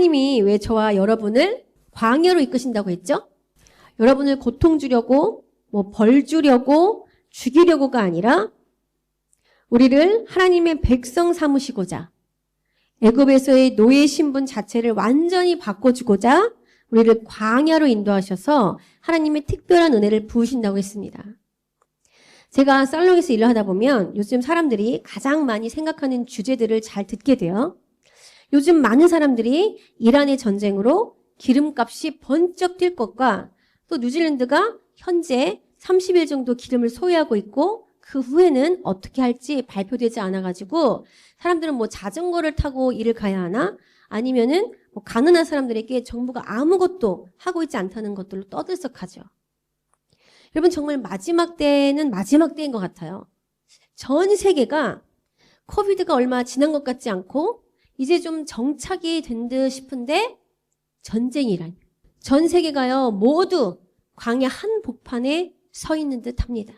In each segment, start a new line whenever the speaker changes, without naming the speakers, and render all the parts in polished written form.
하나님이 왜 저와 여러분을 광야로 이끄신다고 했죠? 여러분을 고통 주려고, 벌 주려고, 죽이려고가 아니라 우리를 하나님의 백성 삼으시고자 애굽에서의 노예 신분 자체를 완전히 바꿔주고자 우리를 광야로 인도하셔서 하나님의 특별한 은혜를 부으신다고 했습니다. 제가 살롱에서 일을 하다 보면 요즘 사람들이 가장 많이 생각하는 주제들을 잘 듣게 돼요. 요즘 많은 사람들이 이란의 전쟁으로 기름값이 번쩍 뛸 것과 또 뉴질랜드가 현재 30일 정도 기름을 소유하고 있고 그 후에는 어떻게 할지 발표되지 않아가지고 사람들은 자전거를 타고 일을 가야 하나 아니면은 가난한 사람들에게 정부가 아무것도 하고 있지 않다는 것들로 떠들썩하죠. 여러분 정말 마지막 때는 마지막 때인 것 같아요. 전 세계가 코비드가 얼마 지난 것 같지 않고 이제 좀 정착이 된 듯 싶은데 전쟁이란 전 세계가요 모두 광야 한복판에 서 있는 듯 합니다.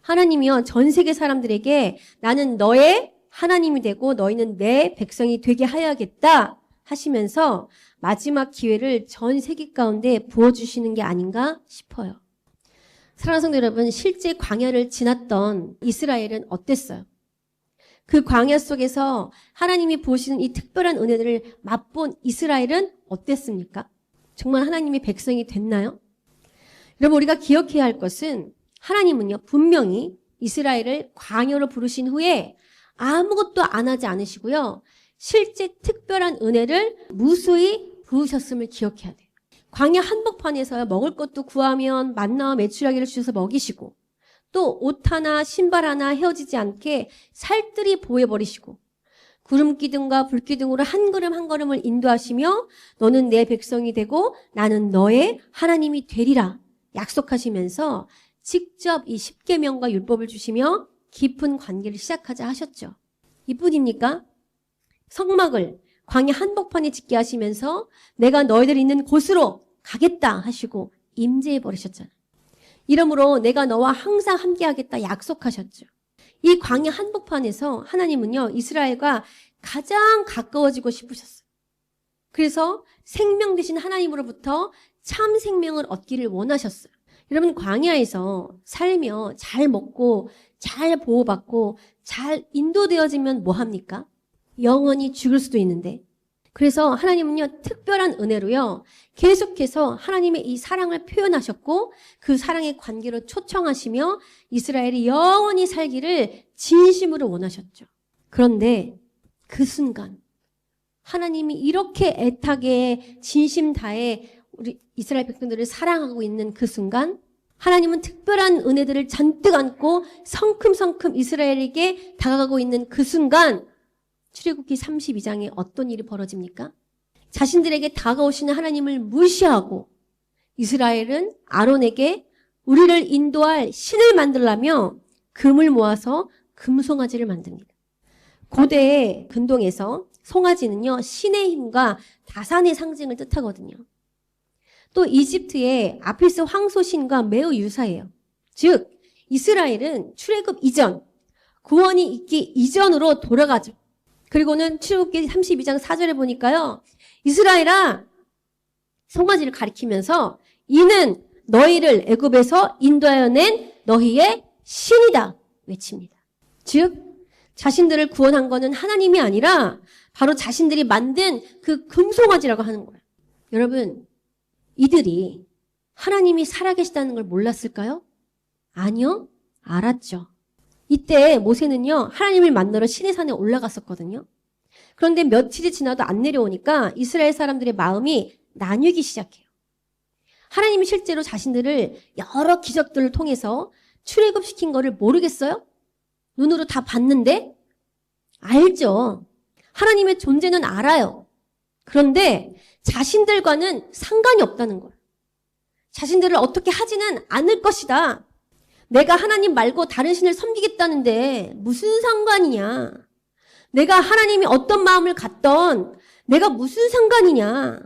하나님이요 전 세계 사람들에게 나는 너의 하나님이 되고 너희는 내 백성이 되게 하여야겠다 하시면서 마지막 기회를 전 세계 가운데 부어주시는 게 아닌가 싶어요. 사랑하는 성도 여러분, 실제 광야를 지났던 이스라엘은 어땠어요? 그 광야 속에서 하나님이 부으시는 이 특별한 은혜들을 맛본 이스라엘은 어땠습니까? 정말 하나님의 백성이 됐나요? 여러분 우리가 기억해야 할 것은 하나님은요 분명히 이스라엘을 광야로 부르신 후에 아무것도 안 하지 않으시고요. 실제 특별한 은혜를 무수히 부으셨음을 기억해야 돼요. 광야 한복판에서 먹을 것도 구하면 만나와 메추라기를 주셔서 먹이시고 또 옷 하나 신발 하나 헤어지지 않게 살뜰히 보호해버리시고 구름기둥과 불기둥으로 한 걸음 한 걸음을 인도하시며 너는 내 백성이 되고 나는 너의 하나님이 되리라 약속하시면서 직접 이 십계명과 율법을 주시며 깊은 관계를 시작하자 하셨죠. 이뿐입니까? 성막을 광야 한복판에 짓게 하시면서 내가 너희들 있는 곳으로 가겠다 하시고 임재해 버리셨잖아요. 이러므로 내가 너와 항상 함께하겠다 약속하셨죠. 이 광야 한복판에서 하나님은요 이스라엘과 가장 가까워지고 싶으셨어요. 그래서 생명 되신 하나님으로부터 참 생명을 얻기를 원하셨어요. 여러분 광야에서 살며 잘 먹고 잘 보호받고 잘 인도되어지면 뭐합니까? 영원히 죽을 수도 있는데 그래서 하나님은요 특별한 은혜로요 계속해서 하나님의 이 사랑을 표현하셨고 그 사랑의 관계로 초청하시며 이스라엘이 영원히 살기를 진심으로 원하셨죠. 그런데 그 순간 하나님이 이렇게 애타게 진심 다해 우리 이스라엘 백성들을 사랑하고 있는 그 순간 하나님은 특별한 은혜들을 잔뜩 안고 성큼성큼 이스라엘에게 다가가고 있는 그 순간 출애굽기 32장에 어떤 일이 벌어집니까? 자신들에게 다가오시는 하나님을 무시하고 이스라엘은 아론에게 우리를 인도할 신을 만들라며 금을 모아서 금송아지를 만듭니다. 고대의 근동에서 송아지는요 신의 힘과 다산의 상징을 뜻하거든요. 또 이집트의 아피스 황소신과 매우 유사해요. 즉 이스라엘은 출애굽 이전, 구원이 있기 이전으로 돌아가죠. 그리고는 출애굽기 32장 4절에 보니까요. 이스라엘아 송아지를 가리키면서 이는 너희를 애굽에서 인도하여 낸 너희의 신이다 외칩니다. 즉 자신들을 구원한 거는 하나님이 아니라 바로 자신들이 만든 그 금송아지라고 하는 거예요. 여러분 이들이 하나님이 살아계시다는 걸 몰랐을까요? 아니요. 알았죠. 이때 모세는요. 하나님을 만나러 시내산에 올라갔었거든요. 그런데 며칠이 지나도 안 내려오니까 이스라엘 사람들의 마음이 나뉘기 시작해요. 하나님이 실제로 자신들을 여러 기적들을 통해서 출애굽시킨 거를 모르겠어요? 눈으로 다 봤는데? 알죠. 하나님의 존재는 알아요. 그런데 자신들과는 상관이 없다는 거예요. 자신들을 어떻게 하지는 않을 것이다. 내가 하나님 말고 다른 신을 섬기겠다는데 무슨 상관이냐. 내가 하나님이 어떤 마음을 갖던 내가 무슨 상관이냐.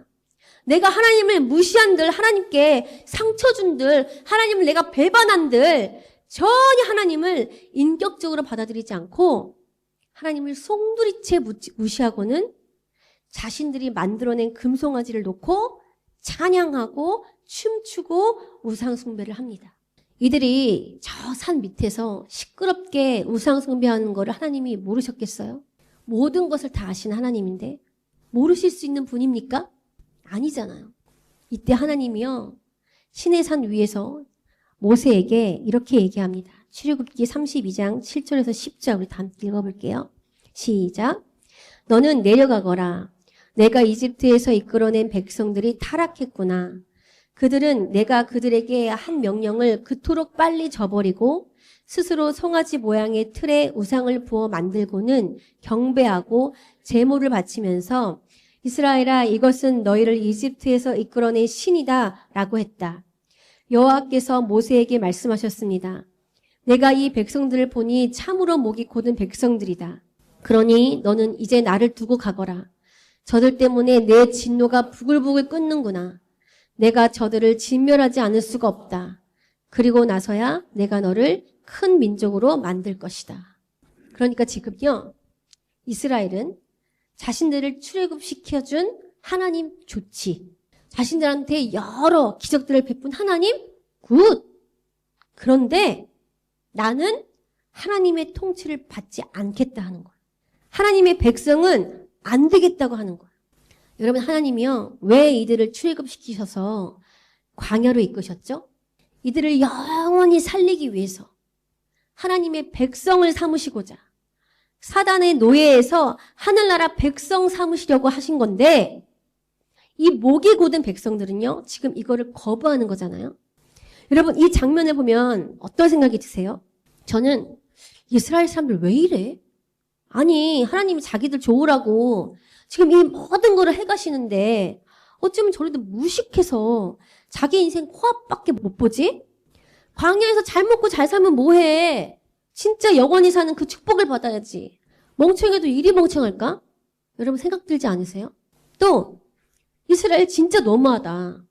내가 하나님을 무시한들, 하나님께 상처 준들, 하나님을 내가 배반한들 전혀 하나님을 인격적으로 받아들이지 않고 하나님을 송두리째 무시하고는 자신들이 만들어낸 금송아지를 놓고 찬양하고 춤추고 우상숭배를 합니다. 이들이 저 산 밑에서 시끄럽게 우상숭배하는 것을 하나님이 모르셨겠어요? 모든 것을 다 아신 하나님인데 모르실 수 있는 분입니까? 아니잖아요. 이때 하나님이요, 신의 산 위에서 모세에게 이렇게 얘기합니다. 출애굽기 32장 7절에서 10절 우리 다 함께 읽어볼게요. 시작. 너는 내려가거라. 내가 이집트에서 이끌어낸 백성들이 타락했구나. 그들은 내가 그들에게 한 명령을 그토록 빨리 저버리고 스스로 송아지 모양의 틀에 우상을 부어 만들고는 경배하고 제물을 바치면서 이스라엘아, 이것은 너희를 이집트에서 이끌어낸 신이다 라고 했다. 여호와께서 모세에게 말씀하셨습니다. 내가 이 백성들을 보니 참으로 목이 곧은 백성들이다. 그러니 너는 이제 나를 두고 가거라. 저들 때문에 내 진노가 부글부글 끓는구나. 내가 저들을 진멸하지 않을 수가 없다. 그리고 나서야 내가 너를 큰 민족으로 만들 것이다. 그러니까 지금요, 이스라엘은 자신들을 출애굽시켜준 하나님 좋지. 자신들한테 여러 기적들을 베푼 하나님 굿. 그런데 나는 하나님의 통치를 받지 않겠다 하는 거예요. 하나님의 백성은 안 되겠다고 하는 거예요. 여러분, 하나님이요, 왜 이들을 출애굽시키셔서 광야로 이끄셨죠? 이들을 영원히 살리기 위해서 하나님의 백성을 삼으시고자 사단의 노예에서 하늘나라 백성 삼으시려고 하신 건데, 이 목이 곧은 백성들은요, 지금 이거를 거부하는 거잖아요. 여러분, 이 장면을 보면 어떤 생각이 드세요? 저는 이스라엘 사람들 왜 이래? 아니, 하나님이 자기들 좋으라고 지금 이 모든 거를 해가시는데 어쩌면 저래도 무식해서 자기 인생 코앞밖에 못 보지? 광야에서 잘 먹고 잘 살면 뭐해? 진짜 영원히 사는 그 축복을 받아야지. 멍청해도 이리 멍청할까? 여러분 생각 들지 않으세요? 또 이스라엘 진짜 너무하다.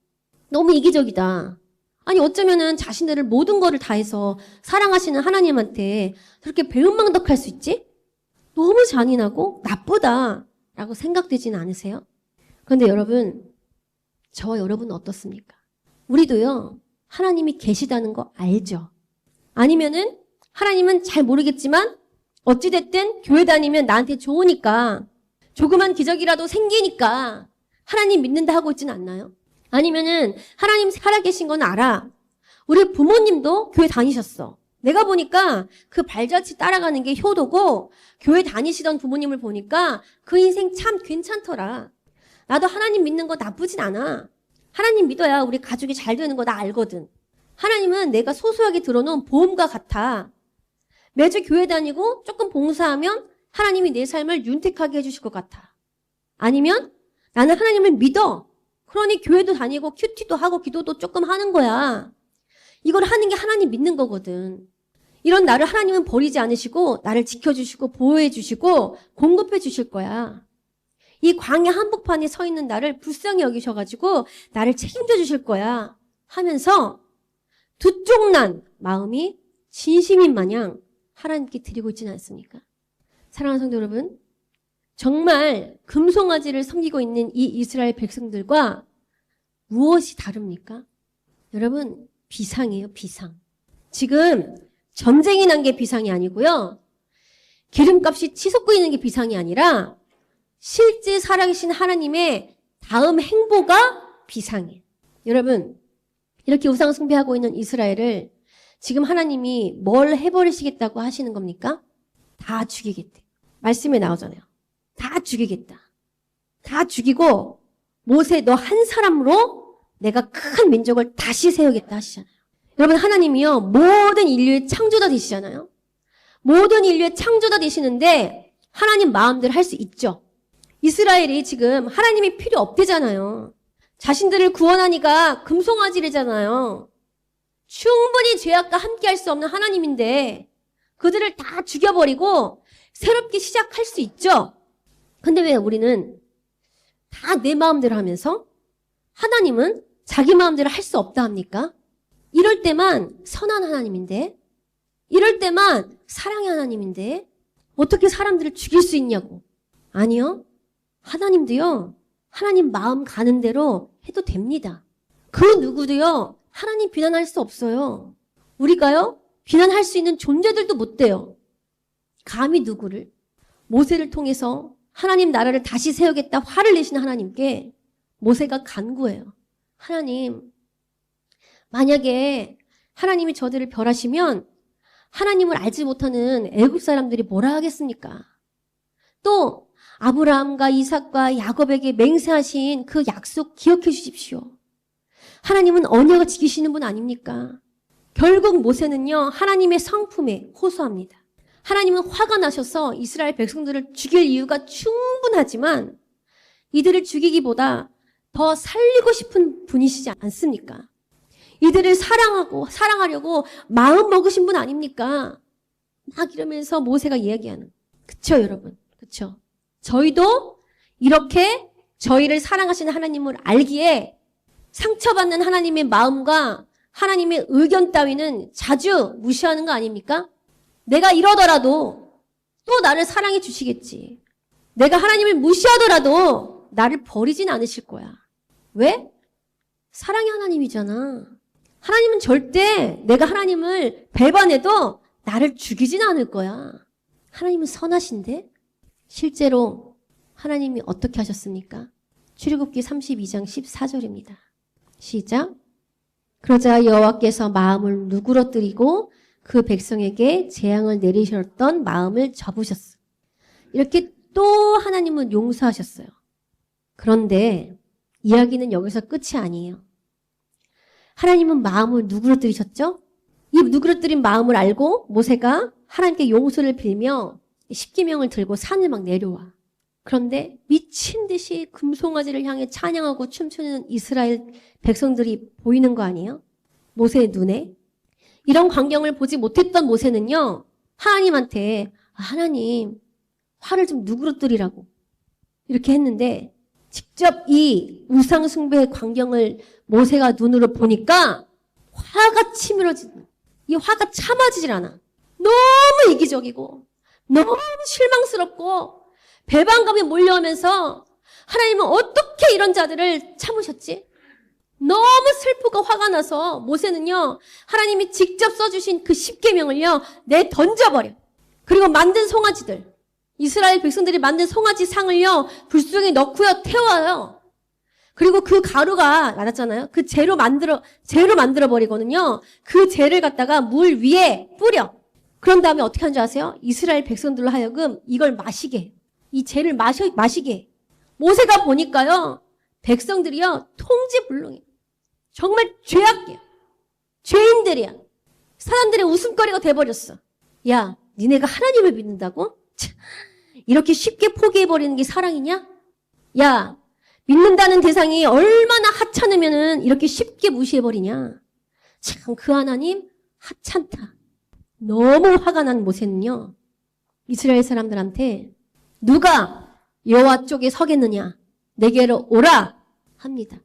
너무 이기적이다. 아니 어쩌면은 자신들을 모든 거를 다해서 사랑하시는 하나님한테 그렇게 배은망덕할 수 있지? 너무 잔인하고 나쁘다라고 생각되지는 않으세요? 그런데 여러분, 저와 여러분은 어떻습니까? 우리도요, 하나님이 계시다는 거 알죠? 아니면은 하나님은 잘 모르겠지만 어찌됐든 교회 다니면 나한테 좋으니까 조그만 기적이라도 생기니까 하나님 믿는다 하고 있지는 않나요? 아니면은 하나님 살아계신 건 알아. 우리 부모님도 교회 다니셨어. 내가 보니까 그 발자취 따라가는 게 효도고 교회 다니시던 부모님을 보니까 그 인생 참 괜찮더라. 나도 하나님 믿는 거 나쁘진 않아. 하나님 믿어야 우리 가족이 잘 되는 거 나 알거든. 하나님은 내가 소소하게 들어놓은 보험과 같아. 매주 교회 다니고 조금 봉사하면 하나님이 내 삶을 윤택하게 해주실 것 같아. 아니면 나는 하나님을 믿어. 그러니 교회도 다니고 큐티도 하고 기도도 조금 하는 거야. 이걸 하는 게 하나님 믿는 거거든. 이런 나를 하나님은 버리지 않으시고 나를 지켜주시고 보호해 주시고 공급해 주실 거야. 이 광야 한복판에 서 있는 나를 불쌍히 여기셔가지고 나를 책임져 주실 거야 하면서 두 쪽 난 마음이 진심인 마냥 하나님께 드리고 있지는 않습니까? 사랑하는 성도 여러분, 정말 금송아지를 섬기고 있는 이 이스라엘 백성들과 무엇이 다릅니까? 여러분, 비상이에요, 비상. 지금 전쟁이 난 게 비상이 아니고요. 기름값이 치솟고 있는 게 비상이 아니라 실제 살아계신 하나님의 다음 행보가 비상이에요. 여러분, 이렇게 우상 숭배하고 있는 이스라엘을 지금 하나님이 뭘 해버리시겠다고 하시는 겁니까? 다 죽이겠대. 말씀에 나오잖아요. 다 죽이겠다. 다 죽이고 모세 너 한 사람으로 내가 큰 민족을 다시 세우겠다 하시잖아요. 여러분, 하나님이요, 모든 인류의 창조자 되시잖아요. 모든 인류의 창조자 되시는데 하나님 마음대로 할 수 있죠. 이스라엘이 지금 하나님이 필요 없대잖아요. 자신들을 구원하니까 금송아지래잖아요. 충분히 죄악과 함께 할 수 없는 하나님인데 그들을 다 죽여버리고 새롭게 시작할 수 있죠. 근데 왜 우리는 다 내 마음대로 하면서 하나님은 자기 마음대로 할 수 없다 합니까? 이럴 때만 선한 하나님인데, 이럴 때만 사랑의 하나님인데 어떻게 사람들을 죽일 수 있냐고. 아니요. 하나님도요, 하나님 마음 가는 대로 해도 됩니다. 그 누구도요, 하나님 비난할 수 없어요. 우리가요, 비난할 수 있는 존재들도 못 돼요. 감히 누구를. 모세를 통해서 하나님 나라를 다시 세우겠다 화를 내신 하나님께 모세가 간구해요. 하나님, 만약에 하나님이 저들을 멸하시면 하나님을 알지 못하는 애굽 사람들이 뭐라 하겠습니까? 또 아브라함과 이삭과 야곱에게 맹세하신 그 약속 기억해 주십시오. 하나님은 언약을 지키시는 분 아닙니까? 결국 모세는요, 하나님의 성품에 호소합니다. 하나님은 화가 나셔서 이스라엘 백성들을 죽일 이유가 충분하지만 이들을 죽이기보다 더 살리고 싶은 분이시지 않습니까? 이들을 사랑하려고 마음 먹으신 분 아닙니까? 막 이러면서 모세가 이야기하는. 그쵸, 여러분? 그쵸? 저희도 이렇게 저희를 사랑하시는 하나님을 알기에 상처받는 하나님의 마음과 하나님의 의견 따위는 자주 무시하는 거 아닙니까? 내가 이러더라도 또 나를 사랑해 주시겠지. 내가 하나님을 무시하더라도 나를 버리진 않으실 거야. 왜? 사랑의 하나님이잖아. 하나님은 절대 내가 하나님을 배반해도 나를 죽이진 않을 거야. 하나님은 선하신데? 실제로 하나님이 어떻게 하셨습니까? 출애굽기 32장 14절입니다. 시작. 그러자 여호와께서 마음을 누그러뜨리고 그 백성에게 재앙을 내리셨던 마음을 접으셨어. 이렇게 또 하나님은 용서하셨어요. 그런데 이야기는 여기서 끝이 아니에요. 하나님은 마음을 누그러뜨리셨죠? 이 누그러뜨린 마음을 알고 모세가 하나님께 용서를 빌며 십계명을 들고 산을 막 내려와. 그런데 미친 듯이 금송아지를 향해 찬양하고 춤추는 이스라엘 백성들이 보이는 거 아니에요? 모세의 눈에. 이런 광경을 보지 못했던 모세는요, 하나님한테 하나님 화를 좀 누그러뜨리라고 이렇게 했는데 직접 이 우상 숭배의 광경을 모세가 눈으로 보니까 화가 치밀어지는, 이 화가 참아지질 않아. 너무 이기적이고 너무 실망스럽고 배반감이 몰려오면서 하나님은 어떻게 이런 자들을 참으셨지? 너무 슬프고 화가 나서 모세는요, 하나님이 직접 써주신 그 십계명을요, 내 던져버려. 그리고 만든 송아지들, 이스라엘 백성들이 만든 송아지 상을요, 불 속에 넣고요, 태워요. 그리고 그 가루가 나왔잖아요. 그 재로 만들어 버리거든요. 그 재를 갖다가 물 위에 뿌려. 그런 다음에 어떻게 하는 줄 아세요? 이스라엘 백성들로 하여금 이걸 마시게 해요. 이 재를 마시게 해. 모세가 보니까요, 백성들이요, 통지불능이에요. 정말 죄악이야. 죄인들이야. 사람들의 웃음거리가 돼버렸어. 야, 니네가 하나님을 믿는다고? 이렇게 쉽게 포기해버리는 게 사랑이냐? 야, 믿는다는 대상이 얼마나 하찮으면은 이렇게 쉽게 무시해버리냐? 참, 그 하나님 하찮다. 너무 화가 난 모세는요, 이스라엘 사람들한테 누가 여호와 쪽에 서겠느냐? 내게로 오라 합니다.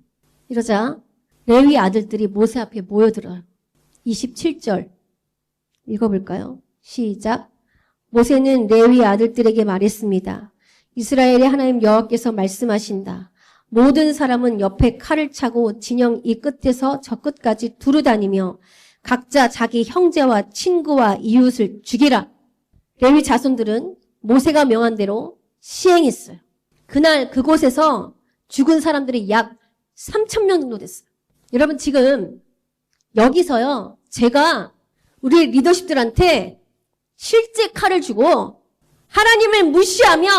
이러자 레위 아들들이 모세 앞에 모여들어요. 27절 읽어볼까요? 시작. 모세는 레위 아들들에게 말했습니다. 이스라엘의 하나님 여호와께서 말씀하신다. 모든 사람은 옆에 칼을 차고 진영 이 끝에서 저 끝까지 두루 다니며 각자 자기 형제와 친구와 이웃을 죽이라. 레위 자손들은 모세가 명한 대로 시행했어요. 그날 그곳에서 죽은 사람들이 약 3,000명 정도 됐어요. 여러분, 지금 여기서요, 제가 우리 리더십들한테 실제 칼을 주고 하나님을 무시하며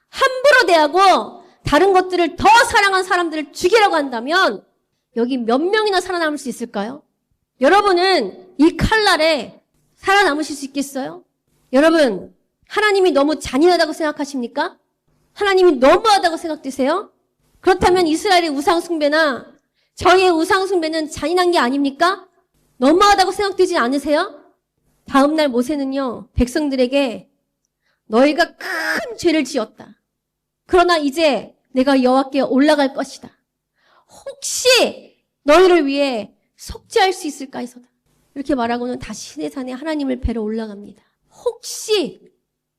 함부로 대하고 다른 것들을 더 사랑한 사람들을 죽이라고 한다면 여기 몇 명이나 살아남을 수 있을까요? 여러분은 이 칼날에 살아남으실 수 있겠어요? 여러분, 하나님이 너무 잔인하다고 생각하십니까? 하나님이 너무하다고 생각되세요? 그렇다면 이스라엘의 우상숭배나 저희의 우상숭배는 잔인한 게 아닙니까? 너무하다고 생각되지 않으세요? 다음날 모세는요, 백성들에게 너희가 큰 죄를 지었다. 그러나 이제 내가 여호와께 올라갈 것이다. 혹시 너희를 위해 속죄할 수 있을까 해서다. 이렇게 말하고는 다시 시내산에 하나님을 뵈러 올라갑니다. 혹시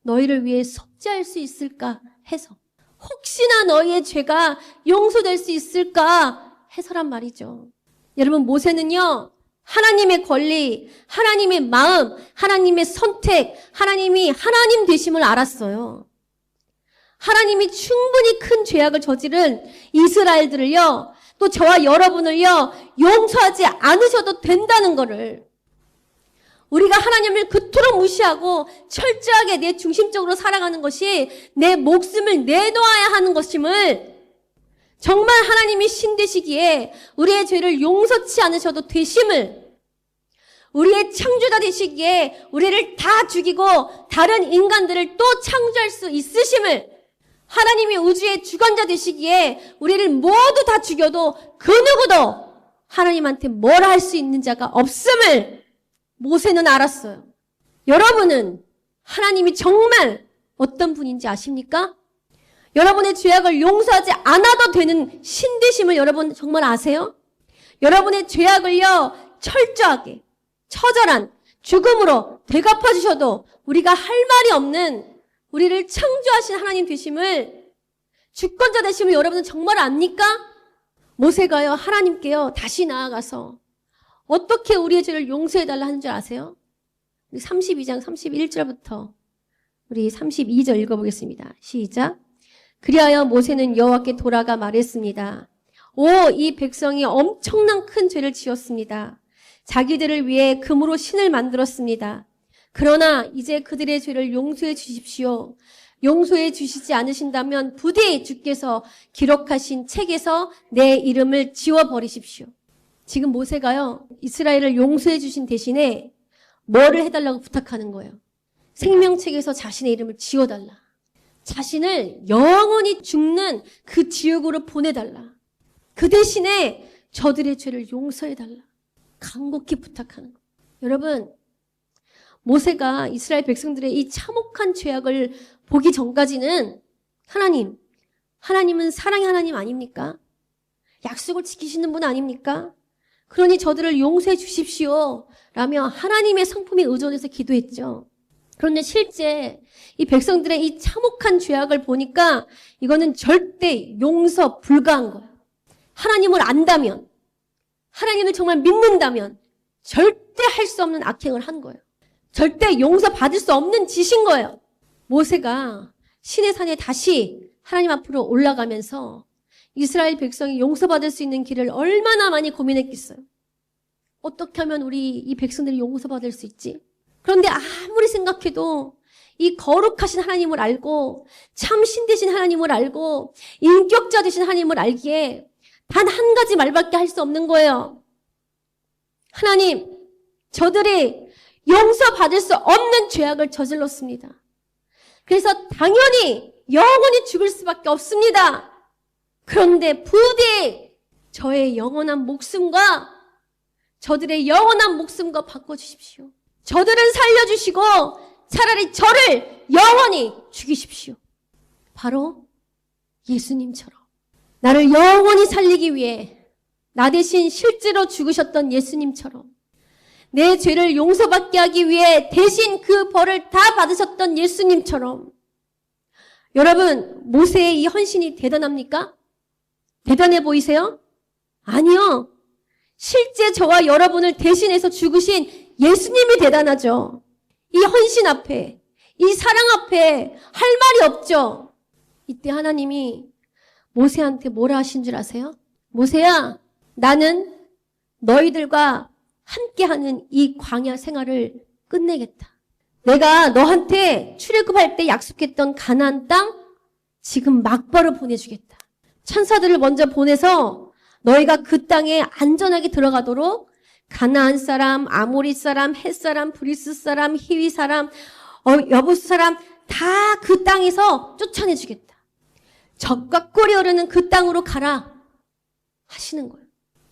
너희를 위해 속죄할 수 있을까 해서. 혹시나 너희의 죄가 용서될 수 있을까 해서란 말이죠. 여러분, 모세는요, 하나님의 권리, 하나님의 마음, 하나님의 선택, 하나님이 하나님 되심을 알았어요. 하나님이 충분히 큰 죄악을 저지른 이스라엘들을요, 또 저와 여러분을요, 용서하지 않으셔도 된다는 거를, 우리가 하나님을 그토록 무시하고 철저하게 내 중심적으로 살아가는 것이 내 목숨을 내놓아야 하는 것임을, 정말 하나님이 신 되시기에 우리의 죄를 용서치 않으셔도 되심을, 우리의 창조자 되시기에 우리를 다 죽이고 다른 인간들을 또 창조할 수 있으심을, 하나님이 우주의 주관자 되시기에 우리를 모두 다 죽여도 그 누구도 하나님한테 뭐라 할 수 있는 자가 없음을 모세는 알았어요. 여러분은 하나님이 정말 어떤 분인지 아십니까? 여러분의 죄악을 용서하지 않아도 되는 신되심을 여러분 정말 아세요? 여러분의 죄악을요, 철저하게, 처절한 죽음으로 되갚아 주셔도 우리가 할 말이 없는, 우리를 창조하신 하나님 되심을, 주권자 되심을 여러분은 정말 압니까? 모세가요, 하나님께요, 다시 나아가서 어떻게 우리의 죄를 용서해달라 하는 줄 아세요? 우리 32장 31절부터 우리 32절 읽어보겠습니다. 시작. 그리하여 모세는 여호와께 돌아가 말했습니다. 이 백성이 엄청난 큰 죄를 지었습니다. 자기들을 위해 금으로 신을 만들었습니다. 그러나 이제 그들의 죄를 용서해 주십시오. 용서해 주시지 않으신다면 부디 주께서 기록하신 책에서 내 이름을 지워버리십시오. 지금 모세가요, 이스라엘을 용서해 주신 대신에 뭐를 해달라고 부탁하는 거예요? 생명책에서 자신의 이름을 지워달라. 자신을 영원히 죽는 그 지옥으로 보내달라. 그 대신에 저들의 죄를 용서해달라. 간곡히 부탁하는 거예요. 여러분, 모세가 이스라엘 백성들의 이 참혹한 죄악을 보기 전까지는 하나님은 사랑의 하나님 아닙니까? 약속을 지키시는 분 아닙니까? 그러니 저들을 용서해 주십시오 라며 하나님의 성품에 의존해서 기도했죠. 그런데 실제 이 백성들의 이 참혹한 죄악을 보니까 이거는 절대 용서 불가한 거예요. 하나님을 안다면, 하나님을 정말 믿는다면 절대 할 수 없는 악행을 한 거예요. 절대 용서받을 수 없는 짓인 거예요. 모세가 시내산에 다시 하나님 앞으로 올라가면서 이스라엘 백성이 용서받을 수 있는 길을 얼마나 많이 고민했겠어요. 어떻게 하면 우리 이 백성들이 용서받을 수 있지? 그런데 아무리 생각해도 이 거룩하신 하나님을 알고 참 신되신 하나님을 알고 인격자 되신 하나님을 알기에 단 한 가지 말밖에 할 수 없는 거예요. 하나님, 저들이 용서받을 수 없는 죄악을 저질렀습니다. 그래서 당연히 영원히 죽을 수밖에 없습니다. 그런데 부디 저의 영원한 목숨과 저들의 영원한 목숨과 바꿔주십시오. 저들은 살려주시고 차라리 저를 영원히 죽이십시오. 바로 예수님처럼 나를 영원히 살리기 위해 나 대신 실제로 죽으셨던 예수님처럼 내 죄를 용서받게 하기 위해 대신 그 벌을 다 받으셨던 예수님처럼. 여러분, 모세의 이 헌신이 대단합니까? 대단해 보이세요? 아니요. 실제 저와 여러분을 대신해서 죽으신 예수님이 대단하죠. 이 헌신 앞에, 이 사랑 앞에 할 말이 없죠. 이때 하나님이 모세한테 뭐라 하신 줄 아세요? 모세야, 나는 너희들과 함께하는 이 광야 생활을 끝내겠다. 내가 너한테 출애굽할 때 약속했던 가나안 땅 지금 막바로 보내주겠다. 천사들을 먼저 보내서 너희가 그 땅에 안전하게 들어가도록 가나안 사람, 아모리 사람, 헷 사람, 브리스 사람, 히위 사람, 여부스 사람 다 그 땅에서 쫓아내주겠다. 적과 꿀이 흐르는 그 땅으로 가라 하시는 거예요.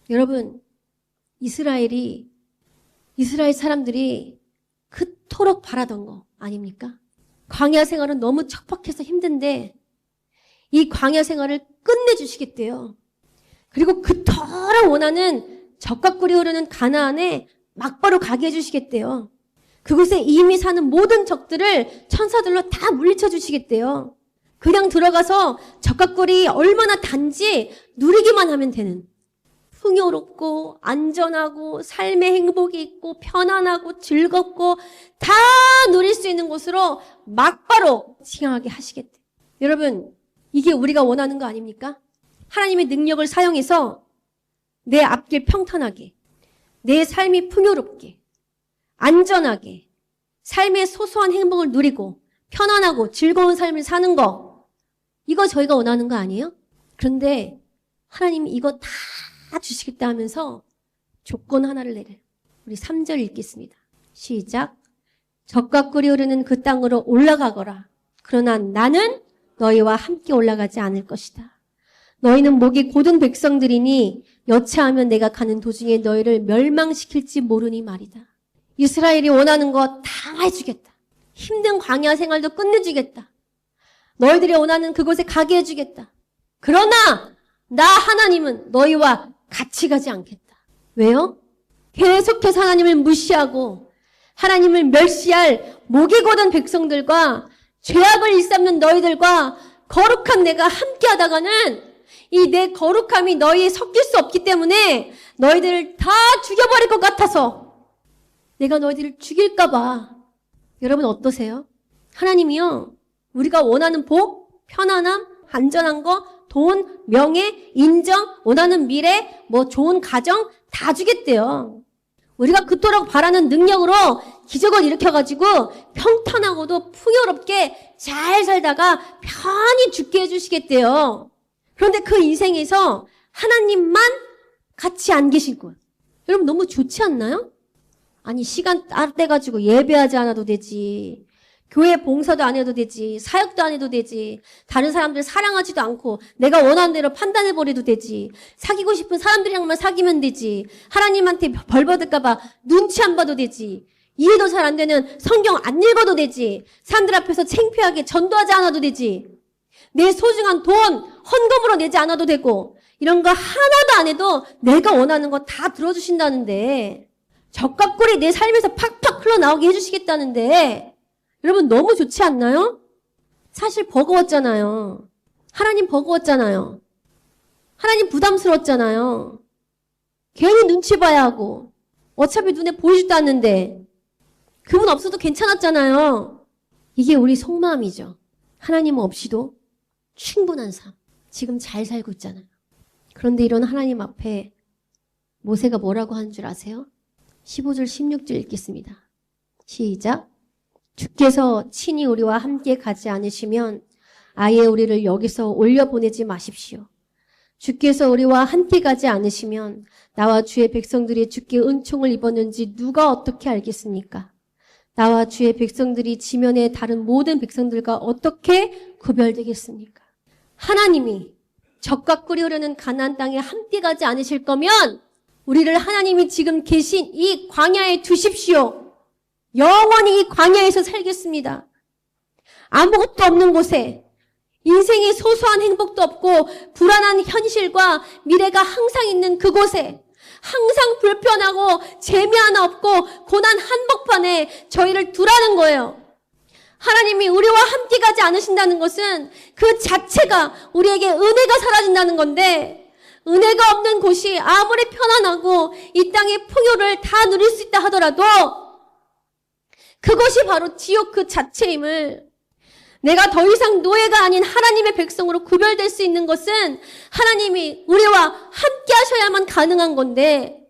여러분, 이스라엘 사람들이 그토록 바라던 거 아닙니까? 광야 생활은 너무 척박해서 힘든데 이 광야 생활을 끝내주시겠대요. 그리고 그토록 원하는 적과 꿀이 흐르는 가나안에 막바로 가게 해주시겠대요. 그곳에 이미 사는 모든 적들을 천사들로 다 물리쳐 주시겠대요. 그냥 들어가서 젓가락꿀이 얼마나 단지 누리기만 하면 되는, 풍요롭고 안전하고 삶의 행복이 있고 편안하고 즐겁고 다 누릴 수 있는 곳으로 막바로 지향하게 하시겠대. 여러분, 이게 우리가 원하는 거 아닙니까? 하나님의 능력을 사용해서 내 앞길 평탄하게, 내 삶이 풍요롭게, 안전하게, 삶의 소소한 행복을 누리고 편안하고 즐거운 삶을 사는 거, 이거 저희가 원하는 거 아니에요? 그런데 하나님이 이거 다 주시겠다 하면서 조건 하나를 내려요. 우리 3절 읽겠습니다. 시작. 젖과 꿀이 흐르는 그 땅으로 올라가거라. 그러나 나는 너희와 함께 올라가지 않을 것이다. 너희는 목이 곧은 백성들이니 여차하면 내가 가는 도중에 너희를 멸망시킬지 모르니 말이다. 이스라엘이 원하는 거 다 해주겠다. 힘든 광야 생활도 끝내주겠다. 너희들이 원하는 그곳에 가게 해주겠다. 그러나 나 하나님은 너희와 같이 가지 않겠다. 왜요? 계속해서 하나님을 무시하고 하나님을 멸시할 목이 곧은 백성들과 죄악을 일삼는 너희들과 거룩한 내가 함께 하다가는 이 내 거룩함이 너희에 섞일 수 없기 때문에 너희들을 다 죽여버릴 것 같아서 내가 너희들을 죽일까 봐. 여러분 어떠세요? 하나님이요, 우리가 원하는 복, 편안함, 안전한 거, 돈, 명예, 인정, 원하는 미래, 좋은 가정 다 주겠대요. 우리가 그토록 바라는 능력으로 기적을 일으켜가지고 평탄하고도 풍요롭게 잘 살다가 편히 죽게 해주시겠대요. 그런데 그 인생에서 하나님만 같이 안 계실 거예요. 여러분 너무 좋지 않나요? 아니 시간 딱 떼가지고 예배하지 않아도 되지, 교회 봉사도 안 해도 되지, 사역도 안 해도 되지, 다른 사람들 사랑하지도 않고 내가 원하는 대로 판단해버려도 되지, 사귀고 싶은 사람들이랑만 사귀면 되지, 하나님한테 벌 받을까 봐 눈치 안 봐도 되지, 이해도 잘 안 되는 성경 안 읽어도 되지, 사람들 앞에서 창피하게 전도하지 않아도 되지, 내 소중한 돈 헌금으로 내지 않아도 되고, 이런 거 하나도 안 해도 내가 원하는 거 다 들어주신다는데, 젖과 꿀이 내 삶에서 팍팍 흘러나오게 해주시겠다는데, 여러분 너무 좋지 않나요? 사실 버거웠잖아요. 하나님 버거웠잖아요. 하나님 부담스러웠잖아요. 괜히 눈치 봐야 하고 어차피 눈에 보이지도 않는데 그분 없어도 괜찮았잖아요. 이게 우리 속마음이죠. 하나님 없이도 충분한 삶, 지금 잘 살고 있잖아요. 그런데 이런 하나님 앞에 모세가 뭐라고 하는 줄 아세요? 15절 16절 읽겠습니다. 시작. 주께서 친히 우리와 함께 가지 않으시면 아예 우리를 여기서 올려보내지 마십시오. 주께서 우리와 함께 가지 않으시면 나와 주의 백성들이 주께 은총을 입었는지 누가 어떻게 알겠습니까? 나와 주의 백성들이 지면의 다른 모든 백성들과 어떻게 구별되겠습니까? 하나님이 젖과 꿀이 흐르는 가나안 땅에 함께 가지 않으실 거면 우리를 하나님이 지금 계신 이 광야에 두십시오. 영원히 이 광야에서 살겠습니다. 아무것도 없는 곳에, 인생의 소소한 행복도 없고 불안한 현실과 미래가 항상 있는 그곳에, 항상 불편하고 재미 하나 없고 고난 한복판에 저희를 두라는 거예요. 하나님이 우리와 함께 가지 않으신다는 것은 그 자체가 우리에게 은혜가 사라진다는 건데, 은혜가 없는 곳이 아무리 편안하고 이 땅의 풍요를 다 누릴 수 있다 하더라도 그것이 바로 지옥 그 자체임을, 내가 더 이상 노예가 아닌 하나님의 백성으로 구별될 수 있는 것은 하나님이 우리와 함께 하셔야만 가능한 건데,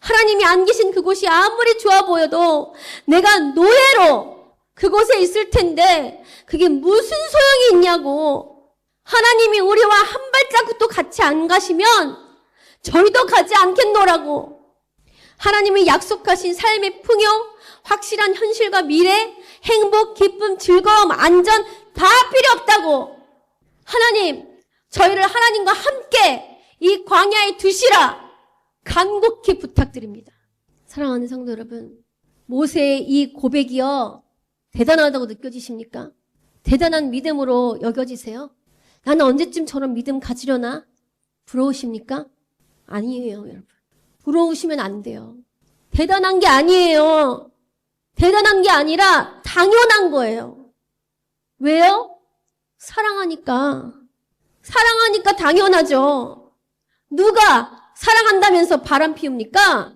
하나님이 안 계신 그곳이 아무리 좋아 보여도 내가 노예로 그곳에 있을 텐데 그게 무슨 소용이 있냐고. 하나님이 우리와 한 발자국도 같이 안 가시면 저희도 가지 않겠노라고. 하나님이 약속하신 삶의 풍요, 확실한 현실과 미래, 행복, 기쁨, 즐거움, 안전 다 필요 없다고. 하나님, 저희를 하나님과 함께 이 광야에 두시라 간곡히 부탁드립니다. 사랑하는 성도 여러분, 모세의 이 고백이요, 대단하다고 느껴지십니까? 대단한 믿음으로 여겨지세요? 나는 언제쯤 저런 믿음 가지려나? 부러우십니까? 아니에요, 여러분. 부러우시면 안 돼요. 대단한 게 아니에요. 대단한 게 아니라 당연한 거예요. 왜요? 사랑하니까 당연하죠. 누가 사랑한다면서 바람 피웁니까?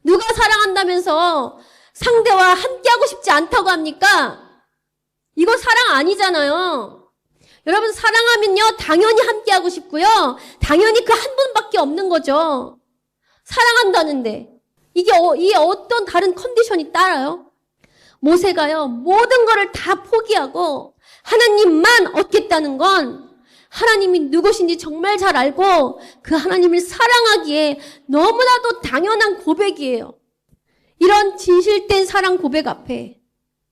누가 사랑한다면서 상대와 함께하고 싶지 않다고 합니까? 이거 사랑 아니잖아요. 여러분, 사랑하면요, 당연히 함께하고 싶고요. 당연히 그 한 분밖에 없는 거죠. 사랑한다는데. 이게 어떤 다른 컨디션이 따라요? 모세가요, 모든 거를 다 포기하고 하나님만 얻겠다는 건 하나님이 누구신지 정말 잘 알고 그 하나님을 사랑하기에 너무나도 당연한 고백이에요. 이런 진실된 사랑 고백 앞에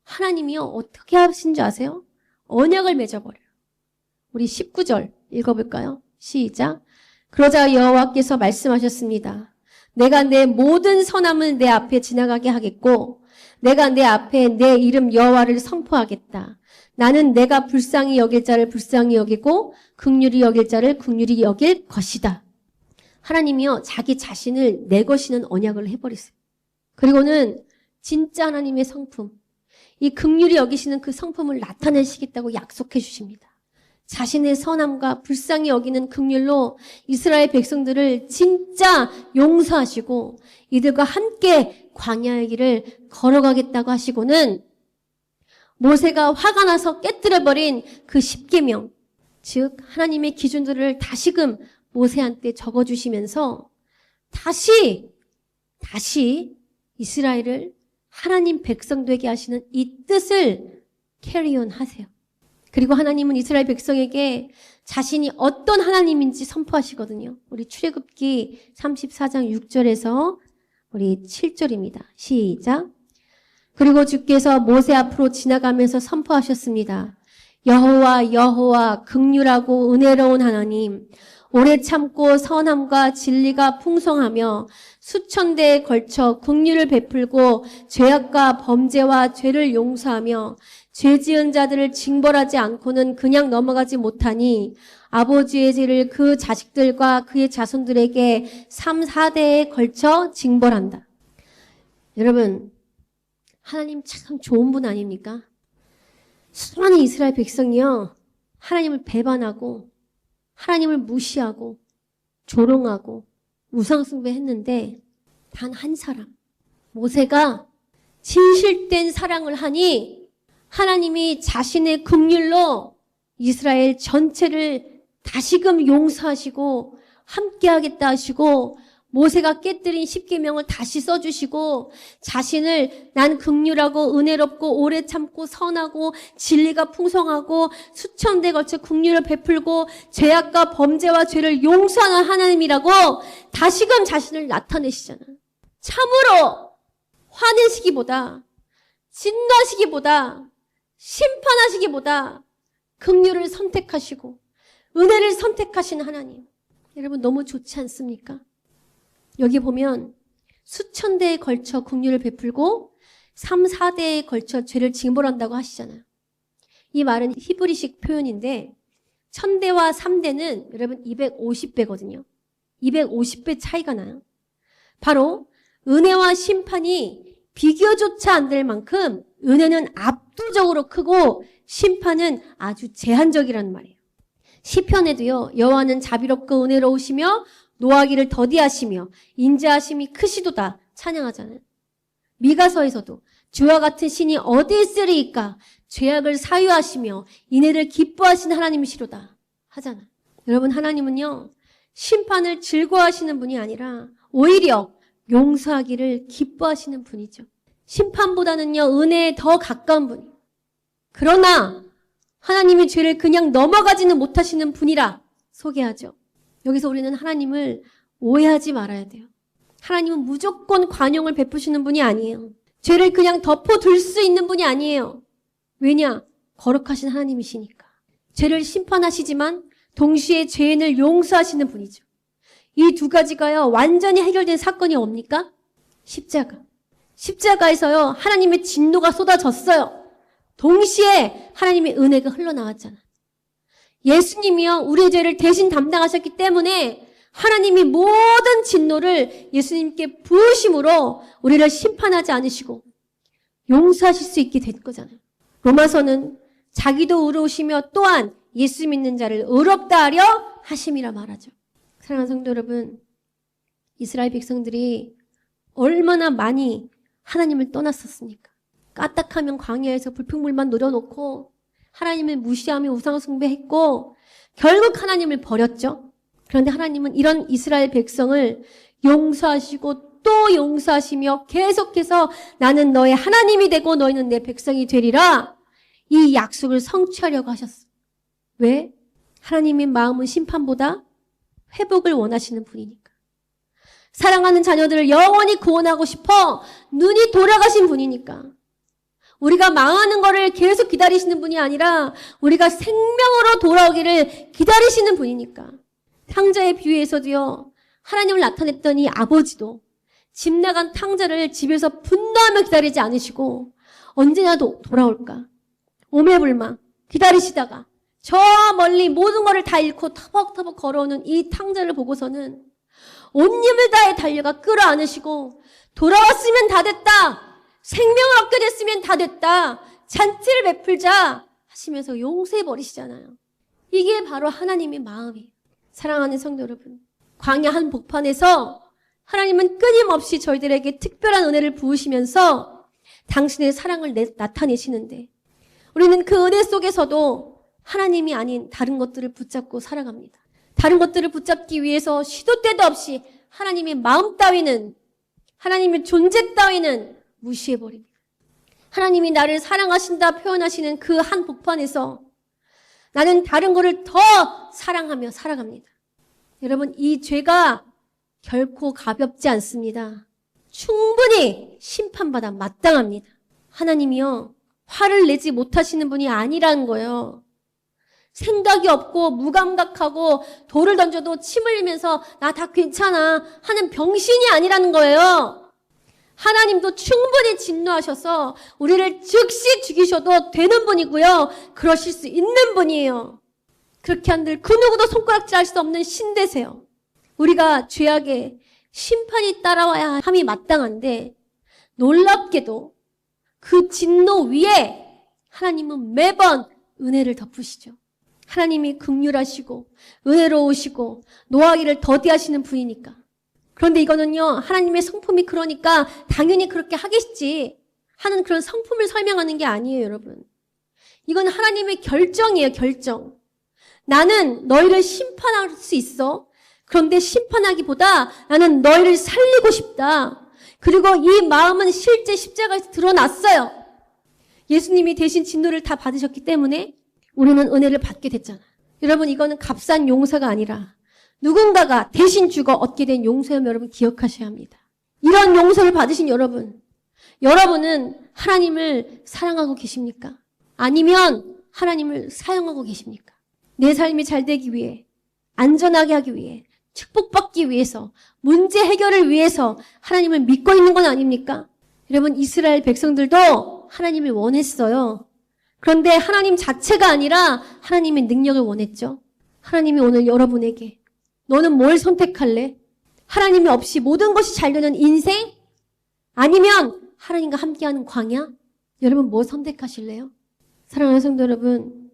하나님이요, 어떻게 하신 줄 아세요? 언약을 맺어버려요. 우리 19절 읽어볼까요? 시작. 그러자 여호와께서 말씀하셨습니다. 내가 내 모든 선함을 내 앞에 지나가게 하겠고 내가 내 앞에 내 이름 여호와를 선포하겠다. 나는 내가 불쌍히 여길 자를 불쌍히 여기고 긍휼히 여길 자를 긍휼히 여길 것이다. 하나님이요, 자기 자신을 내 것이는 언약을 해버렸어요. 그리고는 진짜 하나님의 성품, 이 긍휼히 여기시는 그 성품을 나타내시겠다고 약속해 주십니다. 자신의 선함과 불쌍히 여기는 긍휼로 이스라엘 백성들을 진짜 용서하시고 이들과 함께 광야의 길을 걸어가겠다고 하시고는 모세가 화가 나서 깨뜨려버린 그 십계명, 즉 하나님의 기준들을 다시금 모세한테 적어주시면서 다시 이스라엘을 하나님 백성 되게 하시는 이 뜻을 캐리온 하세요. 그리고 하나님은 이스라엘 백성에게 자신이 어떤 하나님인지 선포하시거든요. 우리 출애굽기 34장 6절에서 우리 7절입니다. 시작. 그리고 주께서 모세 앞으로 지나가면서 선포하셨습니다. 여호와 긍휼하고 은혜로운 하나님, 오래 참고 선함과 진리가 풍성하며 수천 대에 걸쳐 긍휼을 베풀고 죄악과 범죄와 죄를 용서하며 죄 지은 자들을 징벌하지 않고는 그냥 넘어가지 못하니 아버지의 죄를 그 자식들과 그의 자손들에게 3, 4대에 걸쳐 징벌한다. 여러분, 하나님 참 좋은 분 아닙니까? 수많은 이스라엘 백성이요, 하나님을 배반하고 하나님을 무시하고 조롱하고 우상숭배했는데 단 한 사람, 모세가 진실된 사랑을 하니 하나님이 자신의 긍휼로 이스라엘 전체를 다시금 용서하시고 함께하겠다 하시고 모세가 깨뜨린 십계명을 다시 써주시고 자신을 난 긍휼하고 은혜롭고 오래 참고 선하고 진리가 풍성하고 수천 대 걸쳐 긍휼을 베풀고 죄악과 범죄와 죄를 용서하는 하나님이라고 다시금 자신을 나타내시잖아요. 참으로 화내시기보다 진노하시기보다 심판하시기보다 긍휼을 선택하시고 은혜를 선택하신 하나님, 여러분 너무 좋지 않습니까? 여기 보면 수천 대에 걸쳐 긍휼을 베풀고 3, 4대에 걸쳐 죄를 징벌한다고 하시잖아요. 이 말은 히브리식 표현인데 1000대와 3대는 여러분 250배거든요. 250배 차이가 나요. 바로 은혜와 심판이 비교조차 안 될 만큼 은혜는 압도적으로 크고 심판은 아주 제한적이라는 말이에요. 시편에도요, 여호와는 자비롭고 은혜로우시며 노하기를 더디하시며 인자하심이 크시도다 찬양하잖아요. 미가서에서도 주와 같은 신이 어디 있으리이까 죄악을 사유하시며 인애를 기뻐하신 하나님이시로다 하잖아요. 여러분, 하나님은요, 심판을 즐거워하시는 분이 아니라 오히려 용서하기를 기뻐하시는 분이죠. 심판보다는요, 은혜에 더 가까운 분이에요. 그러나 하나님이 죄를 그냥 넘어가지는 못하시는 분이라 소개하죠. 여기서 우리는 하나님을 오해하지 말아야 돼요. 하나님은 무조건 관용을 베푸시는 분이 아니에요. 죄를 그냥 덮어둘 수 있는 분이 아니에요. 왜냐? 거룩하신 하나님이시니까. 죄를 심판하시지만 동시에 죄인을 용서하시는 분이죠. 이 두 가지가요, 완전히 해결된 사건이 뭡니까? 십자가. 십자가에서요, 하나님의 진노가 쏟아졌어요. 동시에 하나님의 은혜가 흘러나왔잖아요. 예수님이요, 우리의 죄를 대신 담당하셨기 때문에 하나님이 모든 진노를 예수님께 부으심으로 우리를 심판하지 않으시고 용서하실 수 있게 된 거잖아요. 로마서는 자기도 의로우시며 또한 예수 믿는 자를 의롭다 하려 하심이라 말하죠. 사랑하는 성도 여러분, 이스라엘 백성들이 얼마나 많이 하나님을 떠났었습니까? 까딱하면 광야에서 불평불만 노려놓고 하나님을 무시하며 우상 숭배했고 결국 하나님을 버렸죠. 그런데 하나님은 이런 이스라엘 백성을 용서하시고 또 용서하시며 계속해서 나는 너의 하나님이 되고 너희는 내 백성이 되리라, 이 약속을 성취하려고 하셨어요. 왜? 하나님의 마음은 심판보다 회복을 원하시는 분이니까. 사랑하는 자녀들을 영원히 구원하고 싶어 눈이 돌아가신 분이니까. 우리가 망하는 거를 계속 기다리시는 분이 아니라 우리가 생명으로 돌아오기를 기다리시는 분이니까. 탕자의 비유에서도요, 하나님을 나타냈더니 아버지도 집 나간 탕자를 집에서 분노하며 기다리지 않으시고 언제나 돌아올까 오매불망 기다리시다가 저 멀리 모든 것을 다 잃고 터벅터벅 걸어오는 이 탕자를 보고서는 온 힘을 다해 달려가 끌어안으시고 돌아왔으면 다 됐다, 생명을 얻게 됐으면 다 됐다, 잔치를 베풀자 하시면서 용서해버리시잖아요. 이게 바로 하나님의 마음이에요. 사랑하는 성도 여러분, 광야 한 복판에서 하나님은 끊임없이 저희들에게 특별한 은혜를 부으시면서 당신의 사랑을 나타내시는데 우리는 그 은혜 속에서도 하나님이 아닌 다른 것들을 붙잡고 살아갑니다. 다른 것들을 붙잡기 위해서 시도 때도 없이 하나님의 마음 따위는, 하나님의 존재 따위는 무시해버립니다. 하나님이 나를 사랑하신다 표현하시는 그 한 복판에서 나는 다른 것을 더 사랑하며 살아갑니다. 여러분, 이 죄가 결코 가볍지 않습니다. 충분히 심판받아 마땅합니다. 하나님이요, 화를 내지 못하시는 분이 아니라는 거예요. 생각이 없고 무감각하고 돌을 던져도 침 흘리면서 나 다 괜찮아 하는 병신이 아니라는 거예요. 하나님도 충분히 진노하셔서 우리를 즉시 죽이셔도 되는 분이고요, 그러실 수 있는 분이에요. 그렇게 한들 그 누구도 손가락질할 수 없는 신되세요. 우리가 죄악에 심판이 따라와야 함이 마땅한데 놀랍게도 그 진노 위에 하나님은 매번 은혜를 덮으시죠. 하나님이 긍휼하시고 은혜로우시고 노하기를 더디하시는 분이니까. 그런데 이거는요, 하나님의 성품이 그러니까 당연히 그렇게 하겠지 하는 그런 성품을 설명하는 게 아니에요, 여러분. 이건 하나님의 결정이에요, 결정. 나는 너희를 심판할 수 있어. 그런데 심판하기보다 나는 너희를 살리고 싶다. 그리고 이 마음은 실제 십자가에서 드러났어요. 예수님이 대신 진노를 다 받으셨기 때문에 우리는 은혜를 받게 됐잖아요. 여러분, 이거는 값싼 용서가 아니라 누군가가 대신 죽어 얻게 된 용서임을 여러분 기억하셔야 합니다. 이런 용서를 받으신 여러분, 여러분은 하나님을 사랑하고 계십니까? 아니면 하나님을 사용하고 계십니까? 내 삶이 잘 되기 위해, 안전하게 하기 위해, 축복받기 위해서, 문제 해결을 위해서 하나님을 믿고 있는 건 아닙니까? 여러분, 이스라엘 백성들도 하나님을 원했어요. 그런데 하나님 자체가 아니라 하나님의 능력을 원했죠. 하나님이 오늘 여러분에게 너는 뭘 선택할래? 하나님이 없이 모든 것이 잘 되는 인생? 아니면 하나님과 함께하는 광야? 여러분 뭐 선택하실래요? 사랑하는 성도 여러분,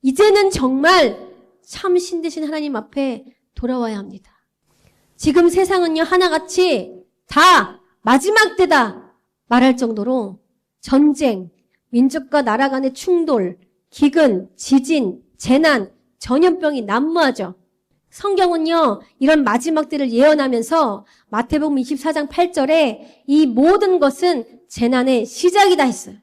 이제는 정말 참 신되신 하나님 앞에 돌아와야 합니다. 지금 세상은요, 하나같이 다 마지막 때다 말할 정도로 전쟁, 민족과 나라 간의 충돌, 기근, 지진, 재난, 전염병이 난무하죠. 성경은요, 이런 마지막 때를 예언하면서 마태복음 24장 8절에 이 모든 것은 재난의 시작이다 했어요.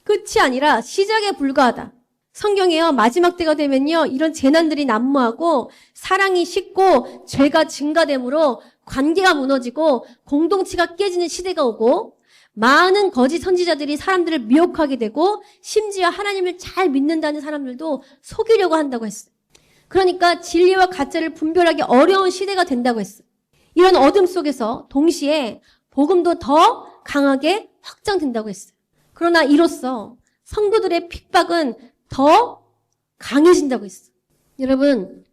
끝이 아니라 시작에 불과하다. 성경에요, 마지막 때가 되면요, 이런 재난들이 난무하고 사랑이 식고 죄가 증가되므로 관계가 무너지고 공동체가 깨지는 시대가 오고 많은 거짓 선지자들이 사람들을 미혹하게 되고 심지어 하나님을 잘 믿는다는 사람들도 속이려고 한다고 했어요. 그러니까 진리와 가짜를 분별하기 어려운 시대가 된다고 했어요. 이런 어둠 속에서 동시에 복음도 더 강하게 확장된다고 했어요. 그러나 이로써 성도들의 핍박은 더 강해진다고 했어요. 여러분,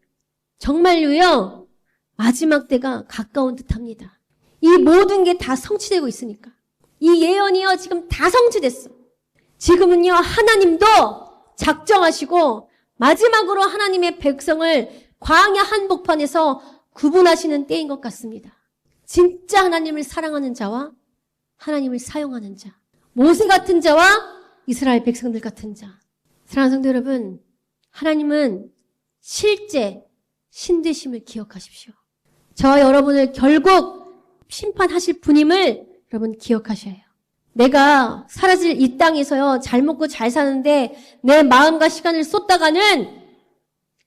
정말로요, 마지막 때가 가까운 듯합니다. 이 모든 게 다 성취되고 있으니까. 이 예언이요, 지금 다 성취됐어. 지금은요, 하나님도 작정하시고 마지막으로 하나님의 백성을 광야 한복판에서 구분하시는 때인 것 같습니다. 진짜 하나님을 사랑하는 자와 하나님을 사용하는 자, 모세 같은 자와 이스라엘 백성들 같은 자. 사랑하는 성도 여러분, 하나님은 실제 신되심을 기억하십시오. 저와 여러분을 결국 심판하실 분임을 여러분 기억하셔야 해요. 내가 사라질 이 땅에서요, 잘 먹고 잘 사는데 내 마음과 시간을 쏟다가는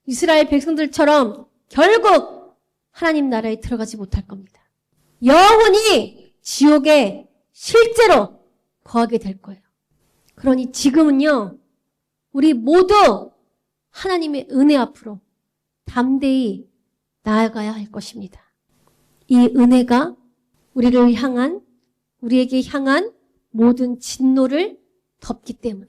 이스라엘 백성들처럼 결국 하나님 나라에 들어가지 못할 겁니다. 영원히 지옥에 실제로 거하게 될 거예요. 그러니 지금은요, 우리 모두 하나님의 은혜 앞으로 담대히 나아가야 할 것입니다. 이 은혜가 우리에게 향한 모든 진노를 덮기 때문에